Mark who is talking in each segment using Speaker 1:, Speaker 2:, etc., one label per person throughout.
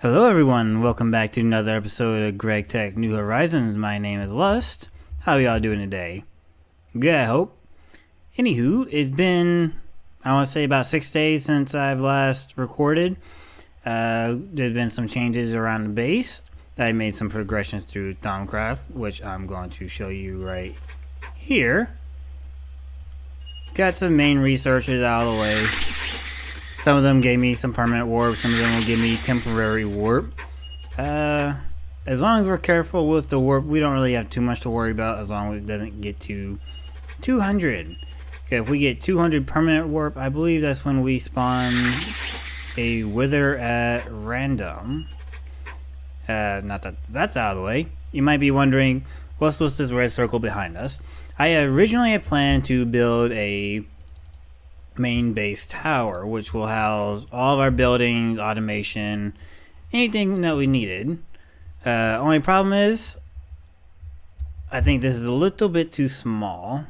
Speaker 1: Hello everyone, welcome back to another episode of Greg Tech New Horizons. My name is Lust. How y'all doing today? Good, I hope. Anywho, it's been, I want to say about 6 days since I've last recorded. There's been some changes around the base. I made some progressions through Thaumcraft, which I'm going to show you right here. Got some main researches out of the way. Some of them gave me some permanent warp, some of them will give me temporary warp. As long as we're careful with the warp, we don't really have too much to worry about as long as it doesn't get to 200. Okay, if we get 200 permanent warp, I believe that's when we spawn a wither at random. Not that that's out of the way. You might be wondering, what's this red circle behind us? I originally had planned to build a main base tower, which will house all of our buildings, automation, anything that we needed. Only problem is, I think this is a little bit too small.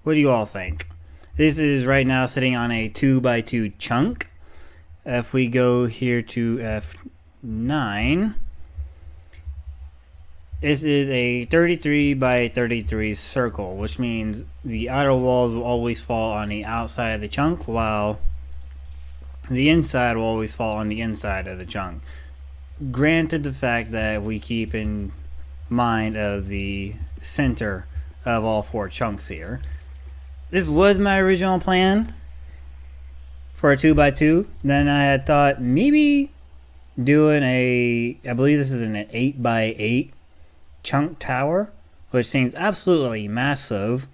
Speaker 1: What do you all think? This is right now sitting on a 2x2 chunk. If we go here to F9, this is a 33 by 33 circle, which means the outer walls will always fall on the outside of the chunk, while the inside will always fall on the inside of the chunk. Granted the fact that we keep in mind of the center of all four chunks here. This was my original plan for a 2x2. Then I had thought maybe doing I believe this is an 8x8 chunk tower, which seems absolutely massive.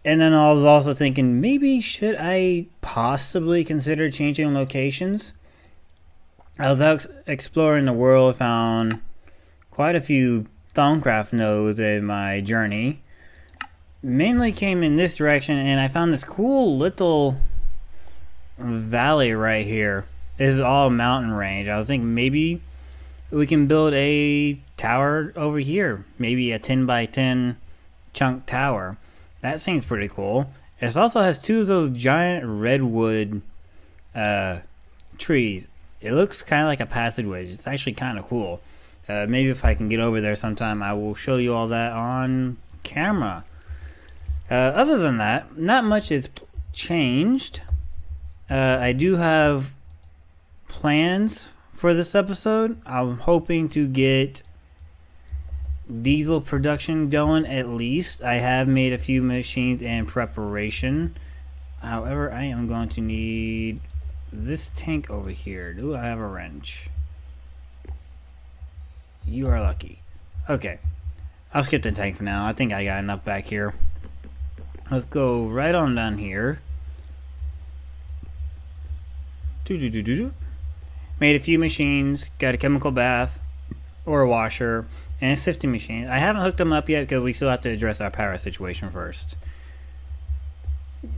Speaker 1: And then I was also thinking, maybe should I possibly consider changing locations? I was out exploring the world, found quite a few Thaumcraft nodes in my journey. Mainly came in this direction, and I found this cool little valley right here. This is all mountain range. I was thinking maybe we can build a tower over here, maybe a 10 by 10 chunk tower. That seems pretty cool. It also has two of those giant redwood trees. It looks kind of like a passageway. It's actually kind of cool. Maybe if I can get over there sometime, I will show you all that on camera. Other than that, not much has changed. I do have plans for this episode. I'm hoping to get diesel production going at least. I have made a few machines in preparation. However, I am going to need this tank over here. Do I have a wrench? You are lucky. Okay. I'll skip the tank for now. I think I got enough back here. Let's go right on down here. Made a few machines, got a chemical bath or a washer and a sifting machine. I haven't hooked them up yet because we still have to address our power situation first.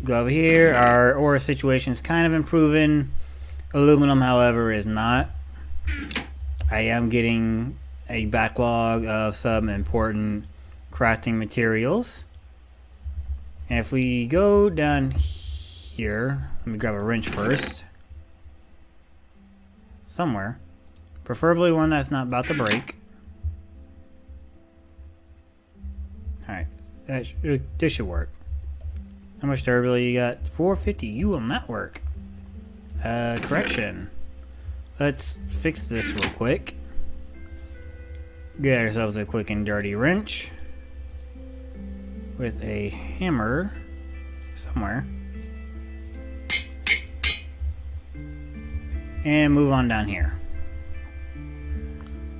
Speaker 1: Go over here. Our ore situation is kind of improving. Aluminum, however, is not. I am getting a backlog of some important crafting materials. And if we go down here, let me grab a wrench first. Somewhere. Preferably one that's not about to break. Alright. This should work. How much durability you got? 450. You will not work. Correction. Let's fix this real quick. Get ourselves a quick and dirty wrench. With a hammer. Somewhere. And move on down here.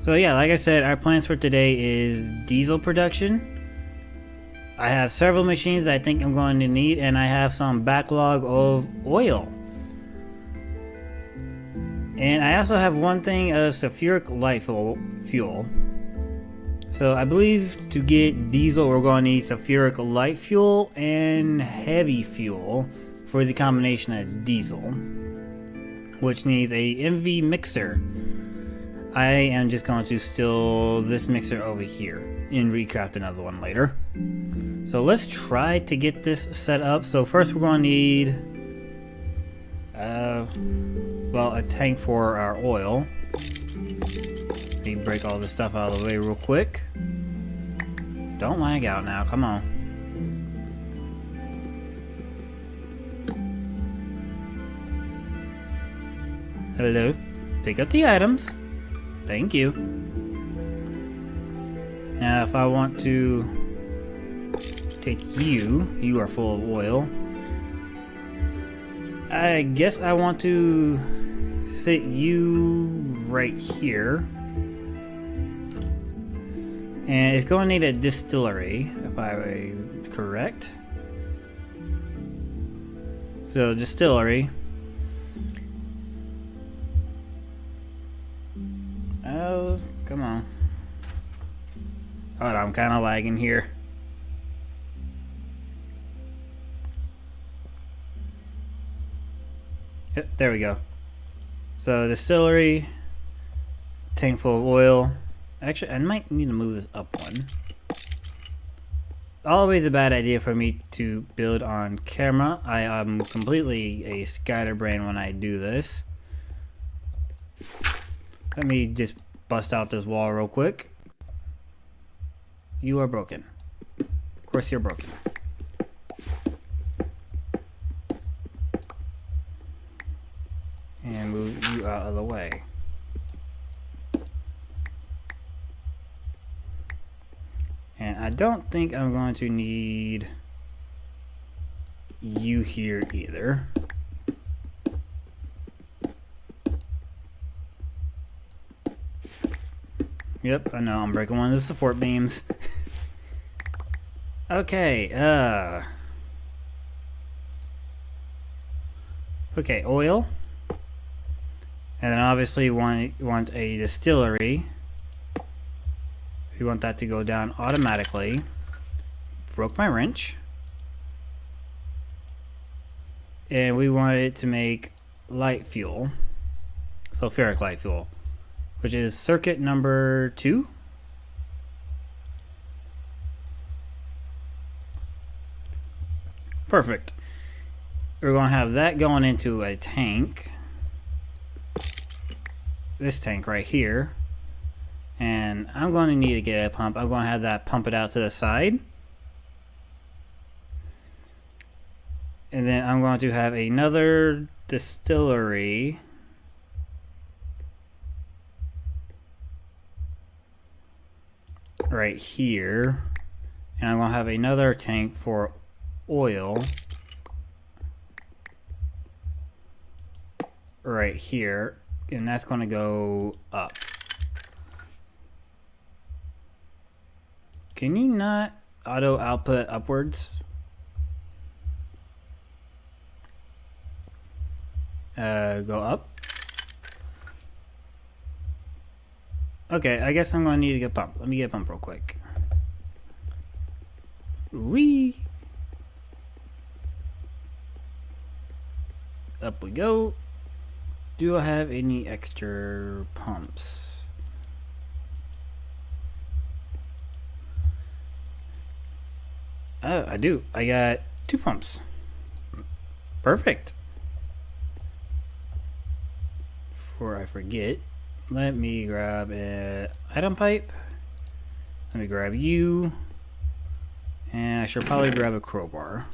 Speaker 1: So yeah, like I said, our plans for today is diesel production. I have several machines that I think I'm going to need, and I have some backlog of oil. And I also have one thing of sulfuric light fuel. So I believe to get diesel, we're going to need sulfuric light fuel and heavy fuel for the combination of diesel, which needs a MV mixer. I am just going to steal this mixer over here and recraft another one later. So let's try to get this set up. So first we're going to need well, a tank for our oil. Let me break all this stuff out of the way real quick. Don't lag out now, come on. Hello. Pick up the items. Thank you. Now if I want to take you, you are full of oil. I guess I want to sit you right here. And it's going to need a distillery, if I'm correct. So distillery. Oh, come on. Hold on, I'm kind of lagging here. Yep, there we go. So distillery, tank full of oil. Actually, I might need to move this up one. Always a bad idea for me to build on camera. I am completely a scatterbrain when I do this. Let me just bust out this wall real quick. You are broken. Of course you're broken. And move you out of the way. And I don't think I'm going to need you here either. Yep, I know, I'm breaking one of the support beams. Okay, okay, oil. And then obviously want a distillery. We want that to go down automatically. Broke my wrench. And we want it to make light fuel. Sulfuric light fuel. Which is circuit number 2. Perfect. We're going to have that going into a tank. This tank right here. And I'm going to need to get a pump. I'm going to have that pump it out to the side. And then I'm going to have another distillery. Right here. And I'm going to have another tank for oil. Right here. And that's going to go up. Can you not auto output upwards? Go up. Okay, I guess I'm going to need to get a pump. Let me get a pump real quick. Whee! Up we go. Do I have any extra pumps? Oh, I do. I got 2 pumps. Perfect. Before I forget, let me grab an item pipe. Let me grab you. And I should probably grab a crowbar.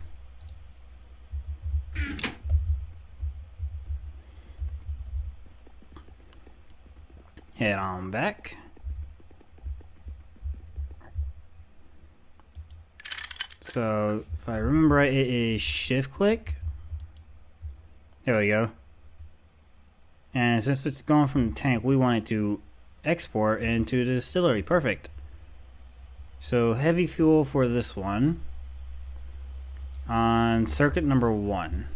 Speaker 1: Head on back. So, if I remember right, it is shift click. There we go. And since it's going from the tank, we want it to export into the distillery. Perfect. So, heavy fuel for this one. On circuit number 1.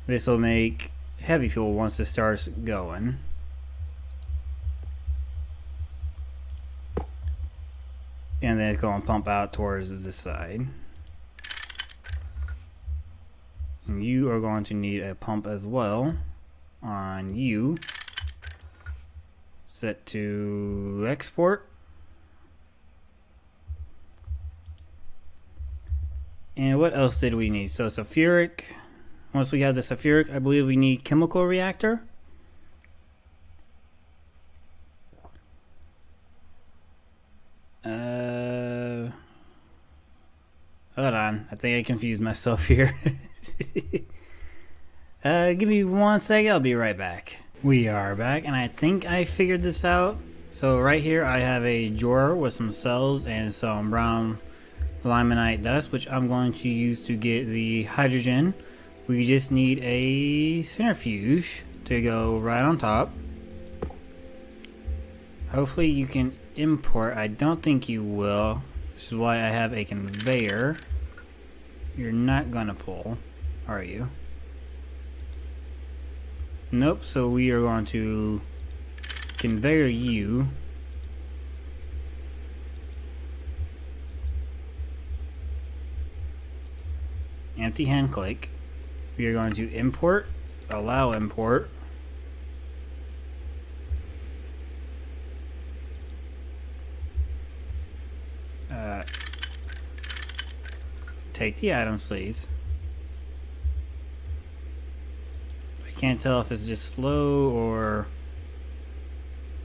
Speaker 1: This will make heavy fuel once it starts going. And then it's going to pump out towards the side. And you are going to need a pump as well on you. Set to export. And what else did we need? So sulfuric. Once we have the sulfuric, I believe we need chemical reactor. Hold on. I think I confused myself here. Give me 1 second. I'll be right back. We are back, and I think I figured this out. So right here, I have a drawer with some cells and some brown limonite dust, which I'm going to use to get the hydrogen. We just need a centrifuge to go right on top. Hopefully you can import. I don't think you will. This is why I have a conveyor. You're not gonna pull, are you? Nope, so we are going to conveyor you. Empty hand click. We are going to import, allow import. Take the items, please. I can't tell if it's just slow or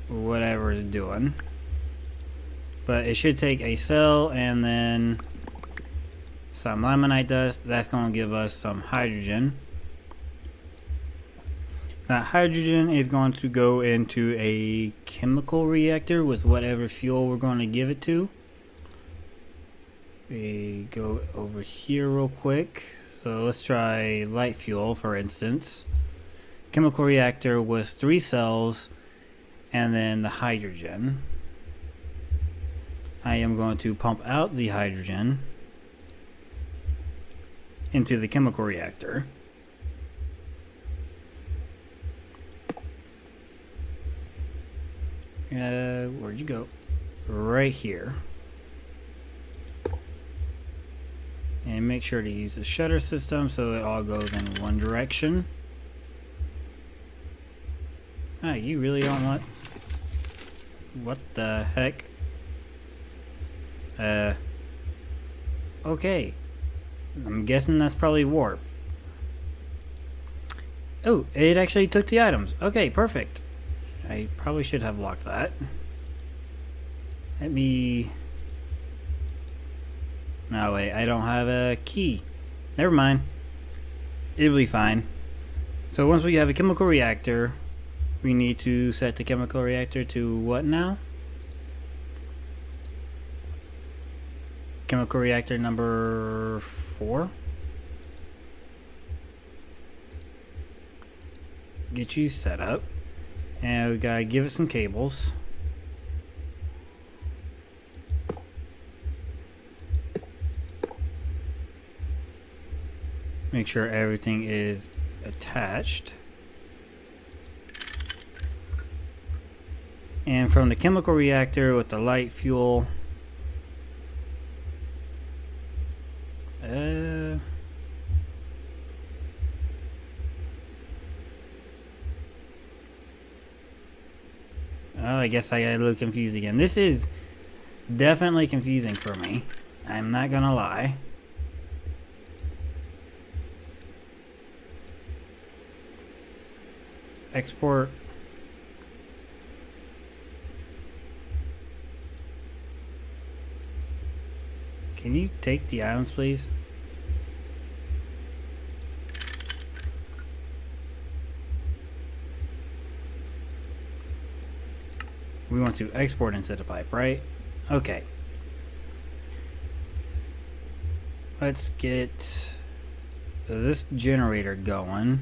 Speaker 1: whatever it's doing. But it should take a cell and then some limonite dust. That's going to give us some hydrogen. That hydrogen is going to go into a chemical reactor with whatever fuel we're going to give it to. We go over here real quick. So let's try light fuel, for instance. Chemical reactor with 3 cells and then the hydrogen. I am going to pump out the hydrogen into the chemical reactor. Where'd you go? Right here. And make sure to use the shutter system so it all goes in one direction. Ah, you really don't want... What the heck? Okay. I'm guessing that's probably warp. Oh, it actually took the items. Okay, perfect. I probably should have locked that. Let me... No, wait, I don't have a key. Never mind. It'll be fine. So once we have a chemical reactor, we need to set the chemical reactor to what now? Chemical reactor number 4. Get you set up. And we gotta give it some cables. Make sure everything is attached. And from the chemical reactor with the light fuel, oh, I guess I got a little confused again. This is definitely confusing for me. I'm not gonna lie. Export. Can you take the items, please? We want to export into the pipe, right? Okay. Let's get this generator going.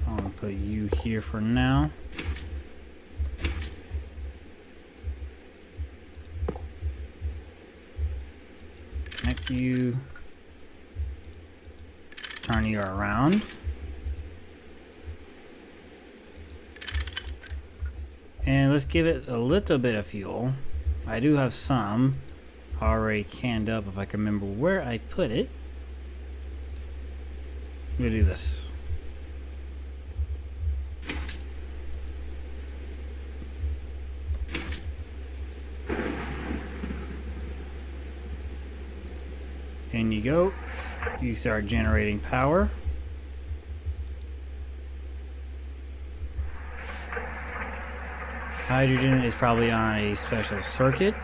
Speaker 1: I'll put you here for now. Connect you. Turn you around. And let's give it a little bit of fuel. I do have some already canned up if I can remember where I put it. We'll do this. And you go. You start generating power. Hydrogen is probably on a special circuit.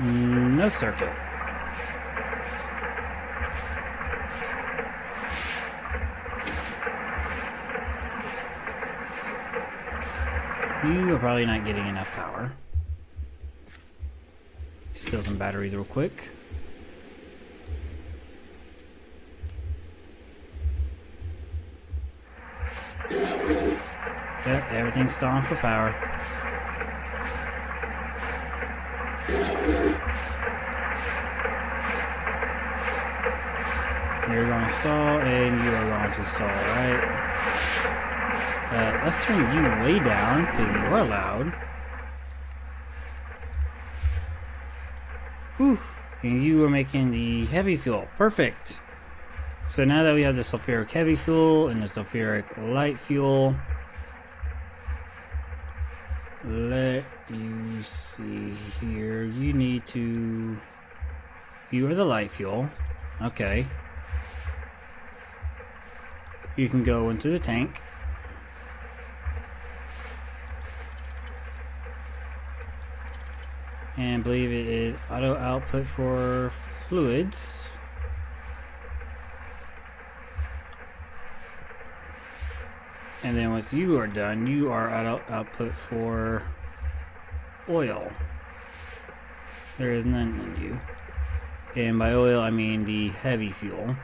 Speaker 1: No circuit. You are probably not getting enough power. Steal some batteries real quick. Yep, everything's stalling for power. You're going to stall, and you are going to stall, right? Let's turn you way down, because you are loud. Whew. And you are making the heavy fuel. Perfect. So now that we have the sulfuric heavy fuel and the sulfuric light fuel, let you see here. You need to... You are the light fuel. Okay. You can go into the tank. And I believe it is auto output for fluids. And then once you are done, you are auto output for oil. There is none in you. And by oil, I mean the heavy fuel.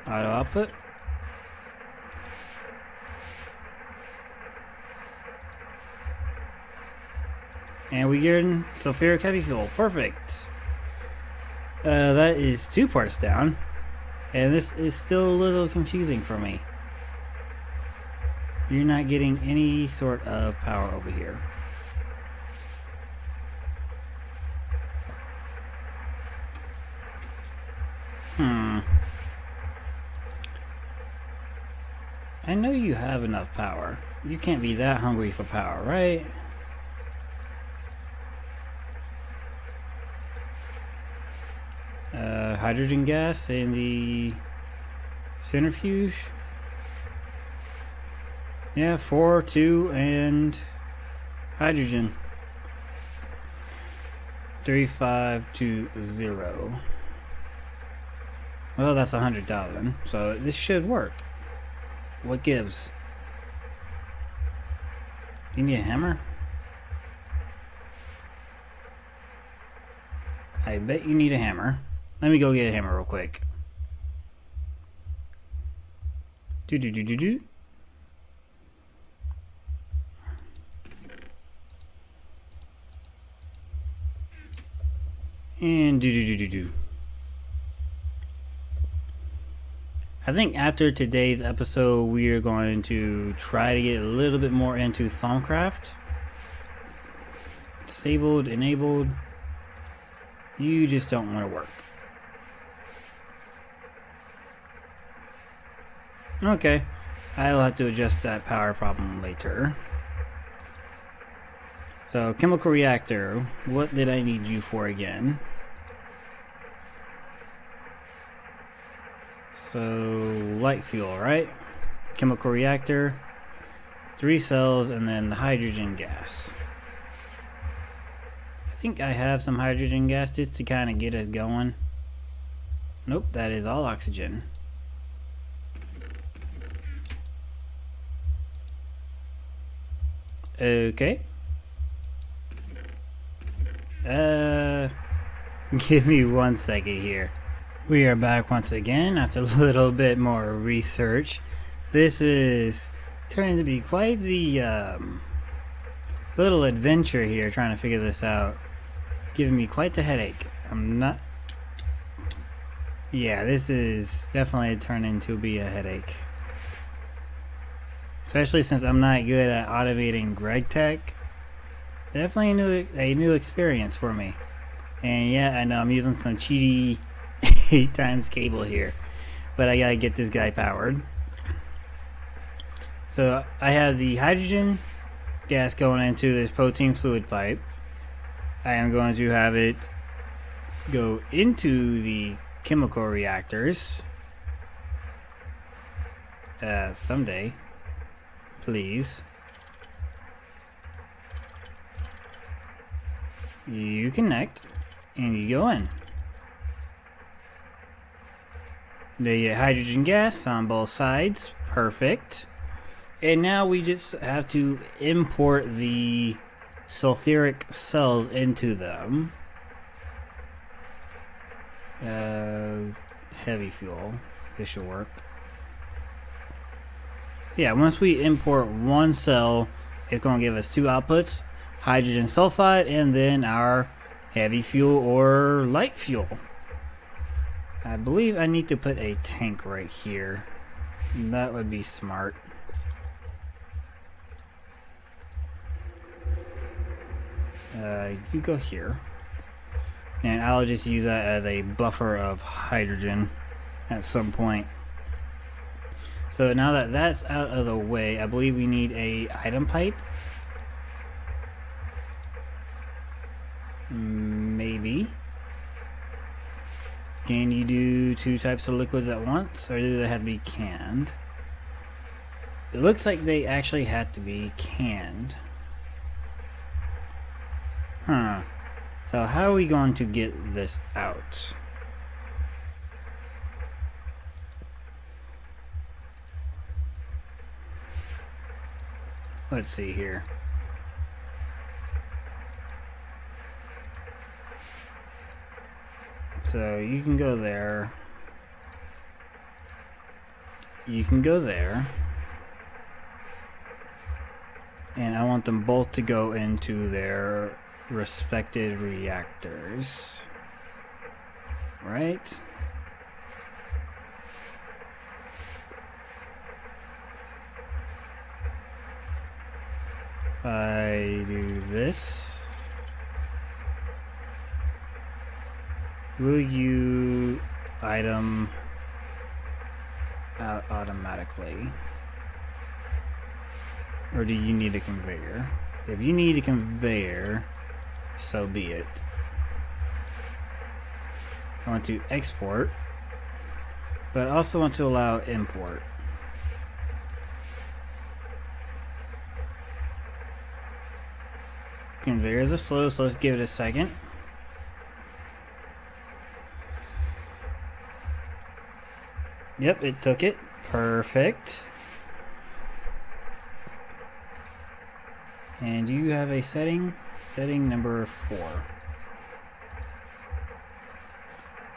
Speaker 1: Auto output. And we get sulfuric heavy fuel. Perfect. That is 2 parts down. And this is still a little confusing for me. You're not getting any sort of power over here. I know you have enough power. You can't be that hungry for power, right? Hydrogen gas in the centrifuge. Yeah, 4, 2, and hydrogen. 3520. Well, that's 100,000, so this should work. What gives? You need a hammer? I bet you need a hammer. Let me go get a hammer real quick. Do. And do. I think after today's episode, we are going to try to get a little bit more into Thaumcraft. Disabled, enabled. You just don't want to work. Okay, I'll have to adjust that power problem later. So, chemical reactor, what did I need you for again? So, light fuel, right? Chemical reactor, 3 cells, and then the hydrogen gas. I think I have some hydrogen gas just to kind of get us going. Nope, that is all oxygen. Okay. Give me 1 second here. We are back once again after a little bit more research. This is turning to be quite the little adventure here trying to figure this out. Giving me quite the headache. I'm not... Yeah, this is definitely turning to be a headache. Especially since I'm not good at automating GregTech. Definitely a new experience for me. And yeah, I know I'm using some cheaty 8 times cable here. But I gotta get this guy powered. So I have the hydrogen gas going into this protein fluid pipe. I am going to have it go into the chemical reactors someday, please. You connect and you go in. They get hydrogen gas on both sides. Perfect. And now we just have to import the sulfuric cells into them. Heavy fuel. This should work. Yeah, once we import one cell, it's going to give us two outputs. Hydrogen sulfide and then our heavy fuel or light fuel. I believe I need to put a tank right here. That would be smart. You go here. And I'll just use that as a buffer of hydrogen at some point. So now that that's out of the way, I believe we need a item pipe. Maybe. Can you do two types of liquids at once, or do they have to be canned? It looks like they actually have to be canned. Huh. So how are we going to get this out? Let's see here. So you can go there. You can go there. And I want them both to go into their respected reactors. Right? If I do this, will you item out automatically? Or do you need a conveyor? If you need a conveyor, so be it. I want to export, but I also want to allow import. Conveyors are slow, so let's give it a second. Yep, it took it. Perfect. And you have a setting? Setting number 4.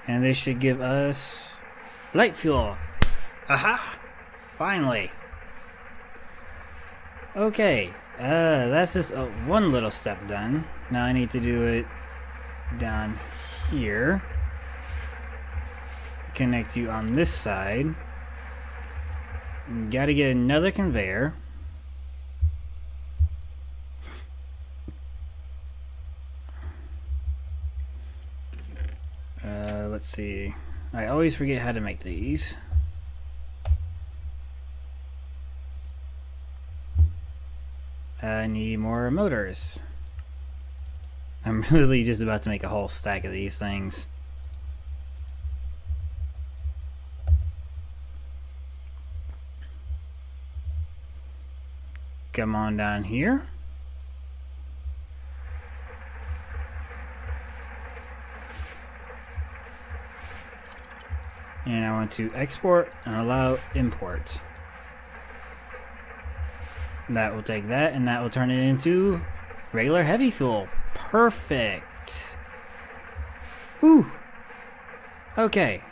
Speaker 1: And this should give us light fuel. Aha! Finally. Okay. That's just one little step done. Now I need to do it down here. Connect you on this side. Gotta get another conveyor. Let's see. I always forget how to make these. I need more motors. I'm really just about to make a whole stack of these things. Come on down here. And I want to export and allow import. That will take that and that will turn it into regular heavy fuel. Perfect. Whew. Okay.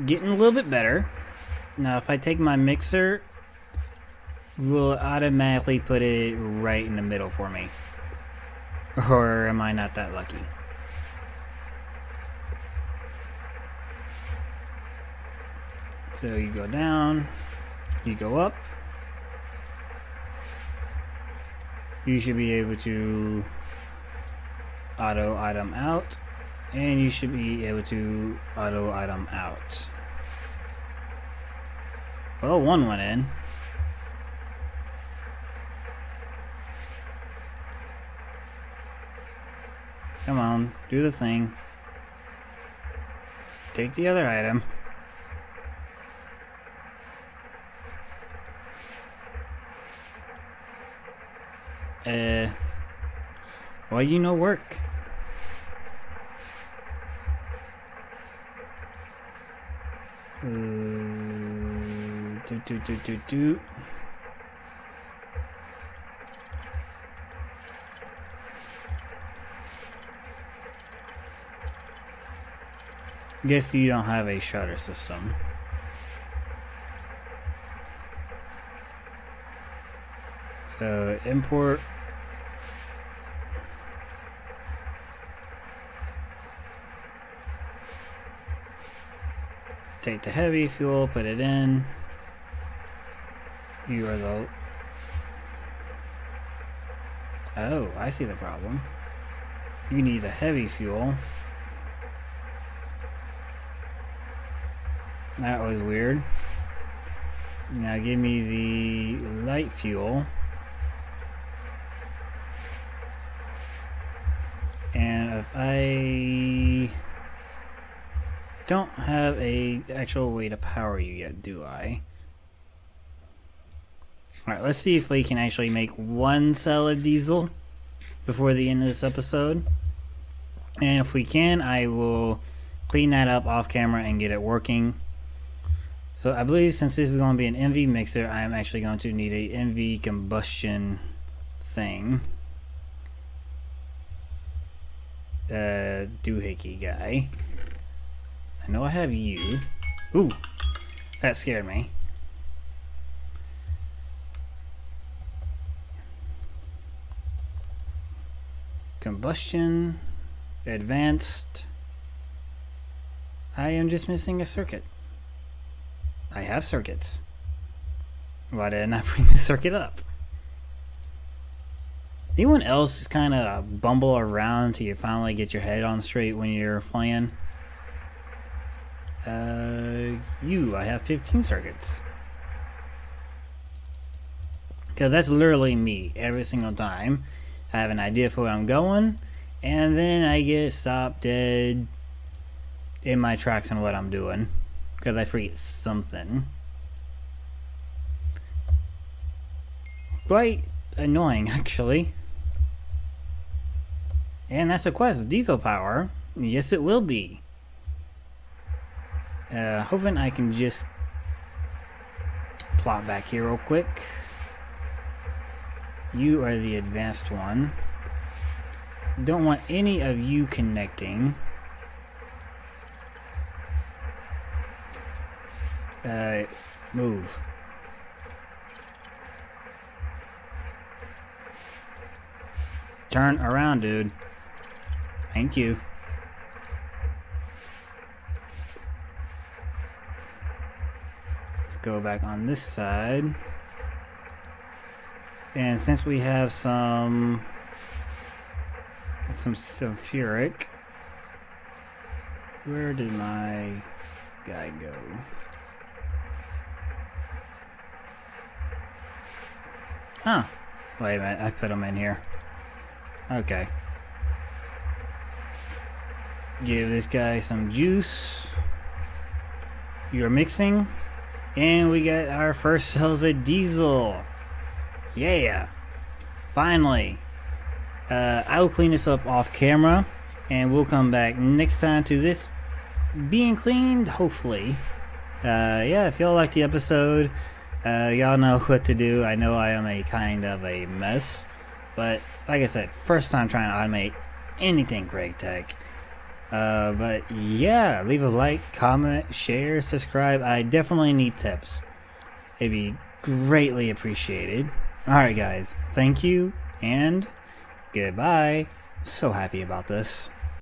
Speaker 1: Getting a little bit better. Now if I take my mixer, will automatically put it right in the middle for me. Or am I not that lucky? So you go down, you go up. You should be able to auto item out, and you should be able to auto item out. Well, one went in. Come on, do the thing. Take the other item. Why you no work? Do. Guess you don't have a shutter system. So import. Take the heavy fuel, put it in. You are the... Oh, I see the problem. You need the heavy fuel. That was weird. Now give me the light fuel. And if I don't have a actual way to power you yet, do I? Alright, let's see if we can actually make one cell of diesel before the end of this episode. And if we can, I will clean that up off camera and get it working. So I believe since this is going to be an MV mixer, I am actually going to need a MV combustion thing. Doohickey guy. I know I have you. Ooh, that scared me. Combustion, advanced. I am just missing a circuit. I have circuits. Why did I not bring the circuit up? Anyone else just kind of bumble around till you finally get your head on straight when you're playing? I have 15 circuits. Because that's literally me every single time. I have an idea for where I'm going, and then I get stopped dead in my tracks on what I'm doing. Because I forget something. Quite annoying, actually. And that's a quest, diesel power. Yes, it will be. Hoping I can just plot back here real quick. You are the advanced one. Don't want any of you connecting. Move. Turn around, dude. Thank you. Let's go back on this side. And since we have some sulfuric, where did my guy go? Huh. Wait a minute, I put him in here. Okay. Give this guy some juice. You're mixing. And we got our first cells of diesel. Yeah. Finally. I will clean this up off camera. And we'll come back next time to this being cleaned, hopefully. Yeah, if y'all like the episode, y'all know what to do. I know I am a kind of a mess. But like I said, first time trying to automate anything Greg Tech. But yeah, leave a like, comment, share, subscribe. I definitely need tips. It'd be greatly appreciated. Alright guys, thank you and goodbye. So happy about this.